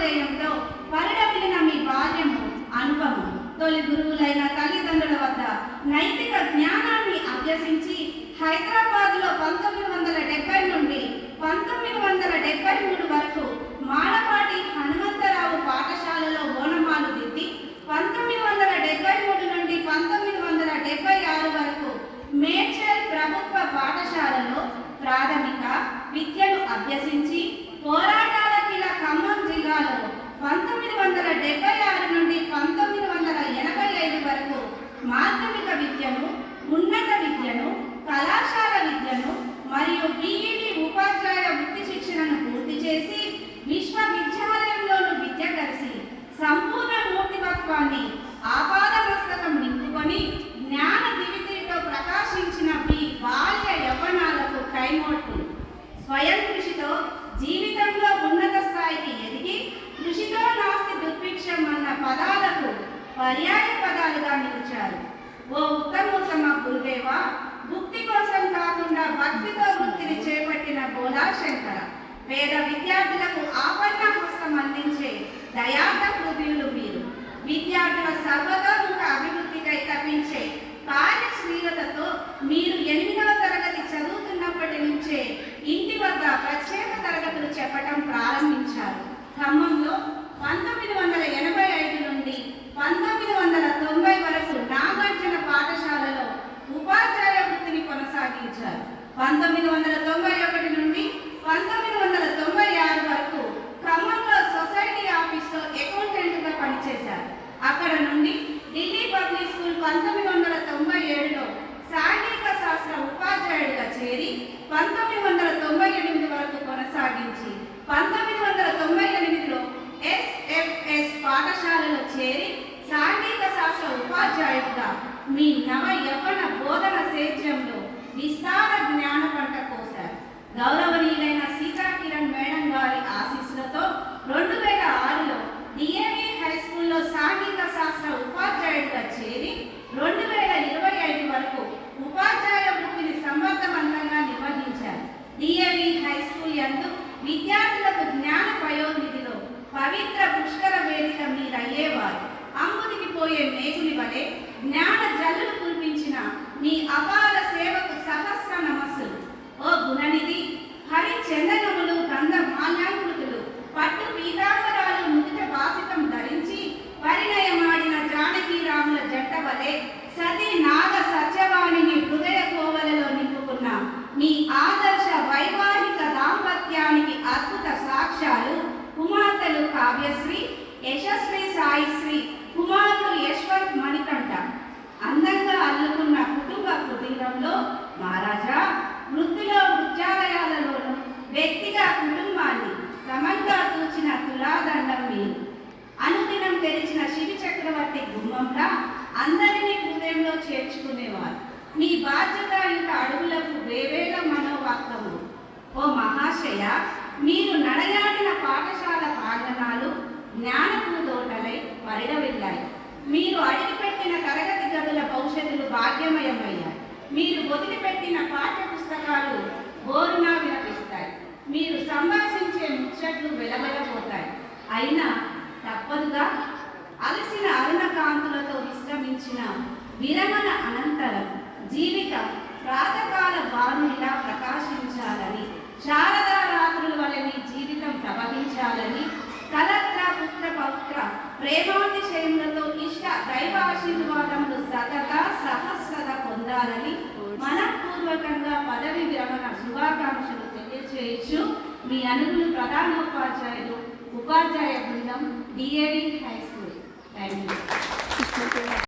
ఆశ్రయంతో పరిడమిలిన మీ బాల్యము అనుభవం తొలి గురువులైన తల్లిదండ్రుల వద్ద నైతిక జ్ఞానాన్ని అభ్యసించి హైదరాబాద్లో 1970 నుండి 1973 వరకు మాడపాటి హనుమంతరావు పాఠశాలలో ఓనమాలు దిద్ది 1973 నుండి 1976 వరకు మేడ్చల్ ప్రభుత్వ పాఠశాలలో ప్రాథమిక విద్యను అభ్యసించి పోరాటాల కిల ఖమ్మం జిల్లాలో 1976 నుండి 1985 వరకు మాధ్యమిక విద్యను, ఉన్నత విద్యను, కళాశాల విద్యను మరియు బీఈడీ ఉపాధ్యాయ వృత్తి శిక్షణను పూర్తి చేసి విశ్వవిద్యాలయంలోను విద్య కలిసి సంపూర్ణ మూర్తిమత్వాన్ని ఆపాదమస్తకం నింపుకొని జ్ఞాన దివితితో ప్రకాశించిన మీ బాల్య యవ్వనాలకు కైమోట్టు స్వయం కృషితో జీవితంలో ఉన్నత స్థాయికి ఎదిగి కృషితో నాస్తి దుర్భిక్షం అన్న పదాలకు పర్యాయ పదాలుగా నిలిచారు. ఓ ఉత్తమోత్తమ గురుదేవా, భుక్తి కోసం కాకుండా భక్తితో వృత్తిని చేపట్టిన బోలాశంకర పేద విద్యార్థులకు ఆపన్న హస్తం అందించే దయార్థ హృదయులు మీరు. విద్యార్థుల సర్వతోముఖ అభివృద్ధికై తప్పించే కార్యశీలతతో మీరు 8వ తరగతి చదువుతున్నప్పటి నుంచే ఇంటి వద్ద ప్రత్యేక తరగతులు చెప్పడం ప్రారంభించారు. ఖమ్మంలో 1985 నుండి 1990 వరకు నాగార్జున పాఠశాలలో ఉపాధ్యాయ వృత్తిని కొనసాగించారు. 1991 నుండి 1996 వరకు ఖమ్మంలో సొసైటీ ఆఫీస్లో అకౌంటెంట్గా పనిచేశారు. అక్కడ నుండి ఢిల్లీ పబ్లిక్ స్కూల్ 1997లో సాంఘిక శాస్త్ర ఉపాధ్యాయుడిగా చేరి 1998 వరకు కొనసాగించి 1998లో ఎస్ఎఫ్ఎస్ పాఠశాలలో చేరి సాంఘిక శాస్త్ర ఉపాధ్యాయుడిగా మీ నవ యవ్వన బోధన సేద్యంలో విస్తార జ్ఞాన పంట కోశారు. గౌరవనీయులైన సీతా కిరణ్ మేడం గారి ఆశీస్సులతో 2006లో డిఏవి హై స్కూల్లో సాంఘిక శాస్త్ర ఉపాధ్యాయుడిగా చేరి 2025 వరకు ఉపాధ్యాయ వృత్తిని సమర్థవంతంగా నిర్వహించారు. డిఏవి హై స్కూల్ యందు విద్యార్థులకు జ్ఞాన పయోనిధిలో పవిత్ర పుష్కర వేదిక మీరయ్యేవారు. అంబుదికి పోయే మేకుని వలె జ్ఞాన జల్లులు కురిపించిన మీ అపార సేవకు సహస్ర నమస్సులు. ఓ గుణనిధి, హరి చందనములు గంధ మాల్యాంకృతులు పట్టు పీతాంబరాలు నుదుట వాసితం ధరించి పరిణయమాడిన జానకీరాముల జట్ట వలె సతీ నాగ సత్యవాణిని హృదయ కోవలలో నింపుకున్న మీ ఆదర్శ వైవాహిక దాంపత్యానికి అద్భుత సాక్ష్యాలు కుమార్తెలు కావ్యశ్రీ, యశస్వి సాయిశ్రీ, కుమారుడు యశ్వంత్ మణికంఠ. అందంగా అల్లుకున్న కుటుంబ కుటీరంలో మహారాజా, వృత్తిలో విద్యాలయాలలోనూ వ్యక్తిగా కుటుంబాన్ని సమంగా తూచిన తులాదండం మీరు. అనుదినం తెరిచిన శివి చక్రవర్తి గుమ్మంలా అందరినీ హృదయంలో చేర్చుకునేవారు. మీ బాధ్యతాయుత అడుగులకు వేవేల మనోవాక్యము. ఓ మహాశయ, మీరు నడయాడిన పాఠశాల ప్రాంగణాలు జ్ఞానపు తోటలై పరిడవిల్లాయి. మీరు అడిగిపెట్టిన తరగతి గదుల భవిష్యత్తులు భాగ్యమయమయ్యాయి. మీరు వదిలిపెట్టిన పాఠ్య పుస్తకాలు బోరునా వినిపిస్తాయి. మీరు సంభాషించే ముచ్చట్లు వెలవెలపోతాయి. అయినా తప్పదుగా అలసిన అరుణ కాంతులతో విశ్రమించిన విరమణ అనంతరం జీవితం ప్రాతకాల భానునిలా ప్రకాశించాలని, శారదా రాత్రుల వలె మీ జీవితం ప్రవహించాలని, కలత్ర పుత్ర పౌత్ర ప్రేమాతిశయములతో ఇష్ట దైవాశీర్వాదములు సతత సహస్రత పొందాలని మనపూర్వకంగా పదవి విరమణ శుభాకాంక్షలు తెలియజేయచ్చు. మీ అనుగులు ప్రధానోపాధ్యాయులు ఉపాధ్యాయ బృందం, DAV high school. Thank you.